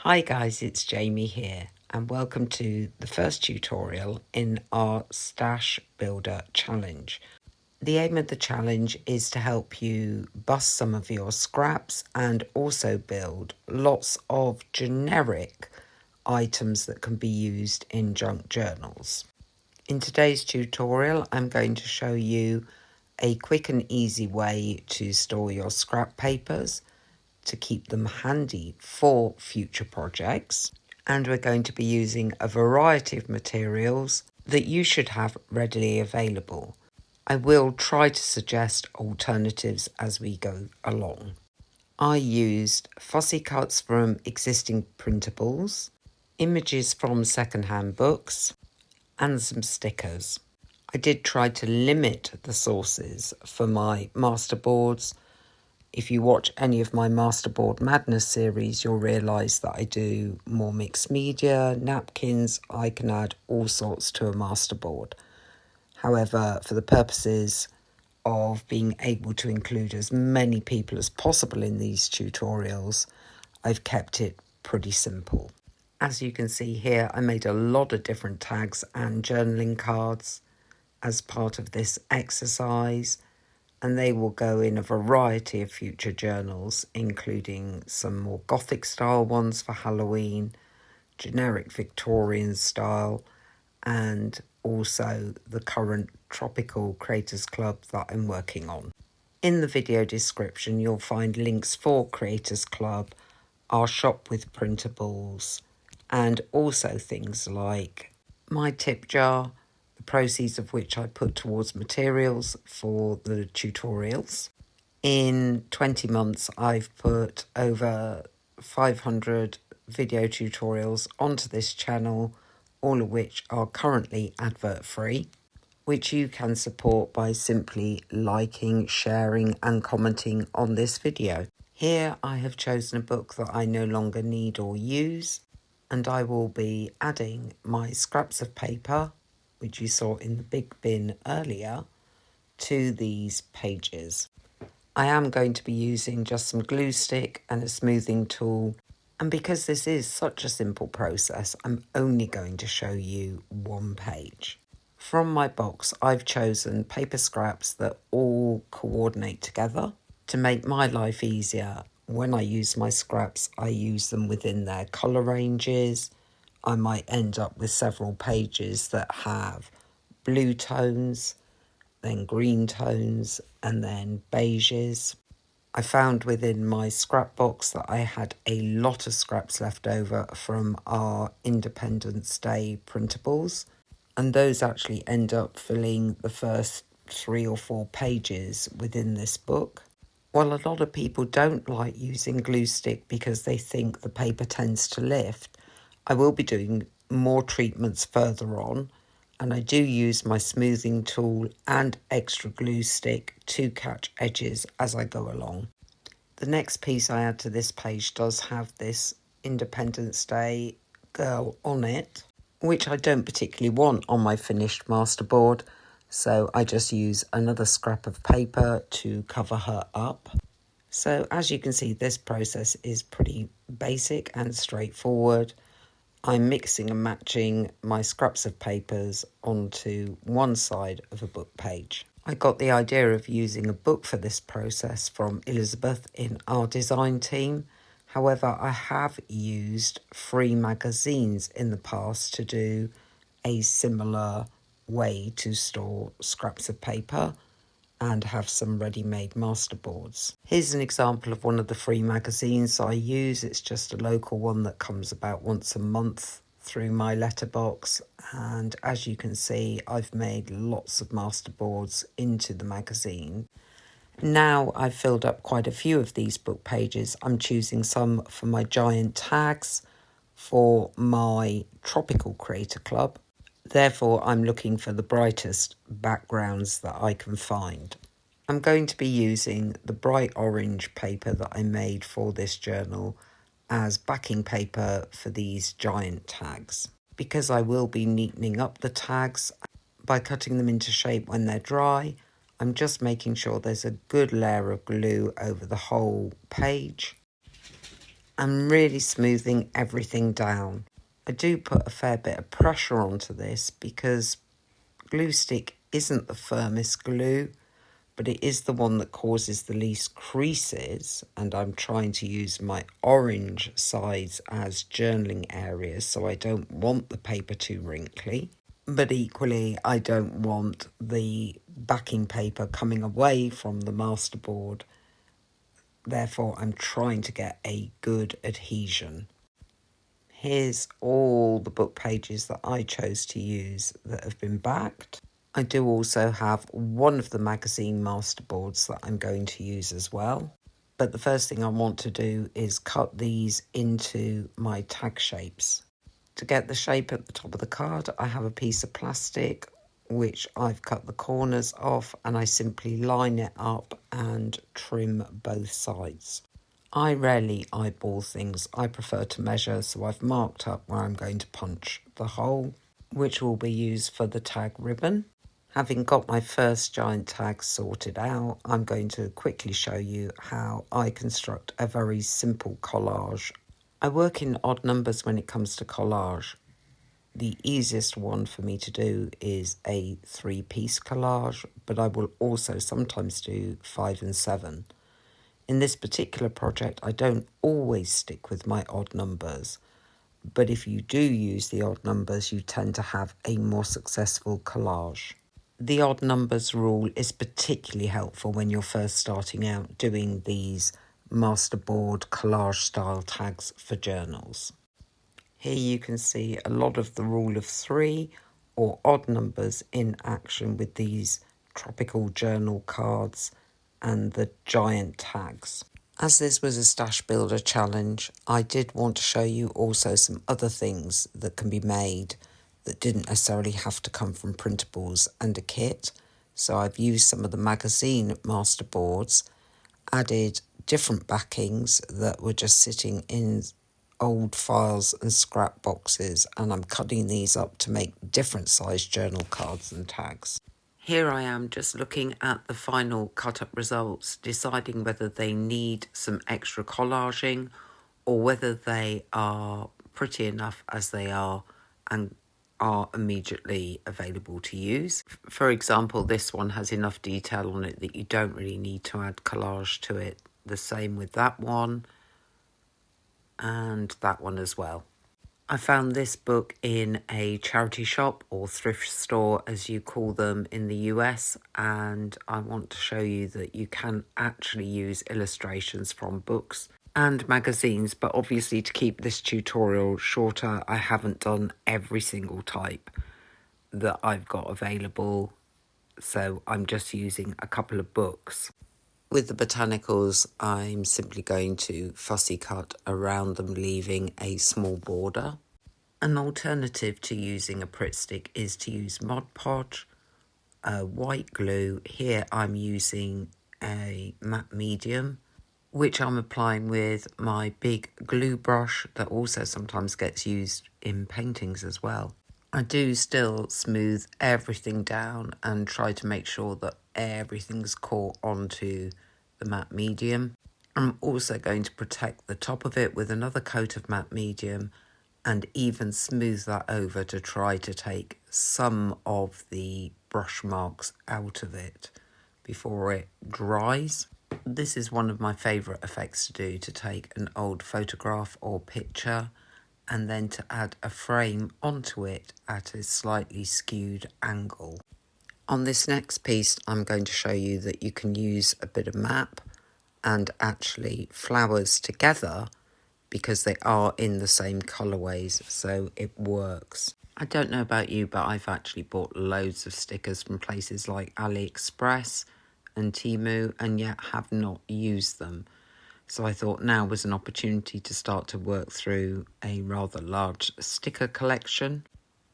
Hi guys, it's Jamie here and welcome to the first tutorial in our Stash Builder Challenge. The aim of the challenge is to help you bust some of your scraps and also build lots of generic items that can be used in junk journals. In today's tutorial, I'm going to show you a quick and easy way to store your scrap papers, to keep them handy for future projects, and we're going to be using a variety of materials that you should have readily available. I will try to suggest alternatives as we go along. I used fussy cuts from existing printables, images from secondhand books, and some stickers. I did try to limit the sources for my masterboards. If you watch any of my Masterboard Madness series, you'll realise that I do more mixed media, napkins. I can add all sorts to a masterboard. However, for the purposes of being able to include as many people as possible in these tutorials, I've kept it pretty simple. As you can see here, I made a lot of different tags and journaling cards as part of this exercise, and they will go in a variety of future journals, including some more Gothic style ones for Halloween, generic Victorian style, and also the current Tropical Creators Club that I'm working on. In the video description, you'll find links for Creators Club, our shop with printables, and also things like my tip jar, the proceeds of which I put towards materials for the tutorials. In 20 months, I've put over 500 video tutorials onto this channel, all of which are currently advert free, which you can support by simply liking, sharing and commenting on this video. Here I have chosen a book that I no longer need or use, and I will be adding my scraps of paper, which you saw in the big bin earlier, to these pages. I am going to be using just some glue stick and a smoothing tool, and because this is such a simple process, I'm only going to show you one page. From my box, I've chosen paper scraps that all coordinate together. To make my life easier, when I use my scraps, I use them within their colour ranges. I might end up with several pages that have blue tones, then green tones, and then beiges. I found within my scrap box that I had a lot of scraps left over from our Independence Day printables, and those actually end up filling the first 3 or 4 pages within this book. While a lot of people don't like using glue stick because they think the paper tends to lift, I will be doing more treatments further on, and I do use my smoothing tool and extra glue stick to catch edges as I go along. The next piece I add to this page does have this Independence Day girl on it, which I don't particularly want on my finished masterboard, so I just use another scrap of paper to cover her up. So as you can see, this process is pretty basic and straightforward. I'm mixing and matching my scraps of papers onto one side of a book page. I got the idea of using a book for this process from Elizabeth in our design team. However, I have used free magazines in the past to do a similar way to store scraps of paper and have some ready-made masterboards. Here's an example of one of the free magazines I use. It's just a local one that comes about once a month through my letterbox, and as you can see, I've made lots of masterboards into the magazine. Now I've filled up quite a few of these book pages. I'm choosing some for my giant tags for my Tropical Creator Club. Therefore, I'm looking for the brightest backgrounds that I can find. I'm going to be using the bright orange paper that I made for this journal as backing paper for these giant tags. Because I will be neatening up the tags by cutting them into shape when they're dry, I'm just making sure there's a good layer of glue over the whole page. and really smoothing everything down. I do put a fair bit of pressure onto this because glue stick isn't the firmest glue, but it is the one that causes the least creases, and I'm trying to use my orange sides as journaling areas, so I don't want the paper too wrinkly. But equally, I don't want the backing paper coming away from the masterboard. Therefore, I'm trying to get a good adhesion. Here's all the book pages that I chose to use that have been backed. I do also have one of the magazine masterboards that I'm going to use as well. But the first thing I want to do is cut these into my tag shapes. To get the shape at the top of the card, I have a piece of plastic which I've cut the corners off, and I simply line it up and trim both sides. I rarely eyeball things. I prefer to measure, so I've marked up where I'm going to punch the hole, which will be used for the tag ribbon. Having got my first giant tag sorted out, I'm going to quickly show you how I construct a very simple collage. I work in odd numbers when it comes to collage. The easiest one for me to do is a 3-piece collage, but I will also sometimes do 5 and 7. In this particular project, I don't always stick with my odd numbers, but if you do use the odd numbers, you tend to have a more successful collage. The odd numbers rule is particularly helpful when you're first starting out doing these Masterboard collage style tags for journals. Here you can see a lot of the rule of 3 or odd numbers in action with these tropical journal cards and the giant tags. As this was a stash builder challenge, I did want to show you also some other things that can be made that didn't necessarily have to come from printables and a kit. So I've used some of the magazine masterboards, added different backings that were just sitting in old files and scrap boxes, and I'm cutting these up to make different size journal cards and tags. Here I am just looking at the final cut-up results, deciding whether they need some extra collaging or whether they are pretty enough as they are and are immediately available to use. For example, this one has enough detail on it that you don't really need to add collage to it. The same with that one and that one as well. I found this book in a charity shop or thrift store, as you call them in the US, and I want to show you that you can actually use illustrations from books and magazines, but obviously to keep this tutorial shorter, I haven't done every single type that I've got available, so I'm just using a couple of books. With the botanicals, I'm simply going to fussy cut around them, leaving a small border. An alternative to using a Pritt stick is to use Mod Podge, white glue. Here I'm using a matte medium, which I'm applying with my big glue brush that also sometimes gets used in paintings as well. I do still smooth everything down and try to make sure that everything's caught onto the matte medium. I'm also going to protect the top of it with another coat of matte medium and even smooth that over to try to take some of the brush marks out of it before it dries. This is one of my favourite effects to do, to take an old photograph or picture and then to add a frame onto it at a slightly skewed angle. On this next piece, I'm going to show you that you can use a bit of map and actually flowers together because they are in the same colourways, so it works. I don't know about you, but I've actually bought loads of stickers from places like AliExpress and Temu and yet have not used them. So I thought now was an opportunity to start to work through a rather large sticker collection.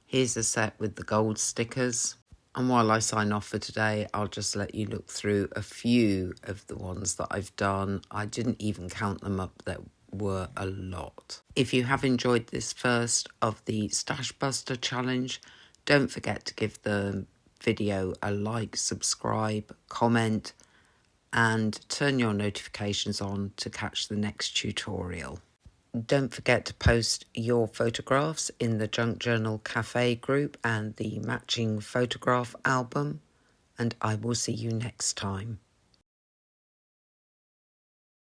Here's a set with the gold stickers. And while I sign off for today, I'll just let you look through a few of the ones that I've done. I didn't even count them up, there were a lot. If you have enjoyed this first of the Stash Buster challenge, don't forget to give the video a like, subscribe, comment, and turn your notifications on to catch the next tutorial. Don't forget to post your photographs in the Junk Journal Cafe group and the matching photograph album, and I will see you next time.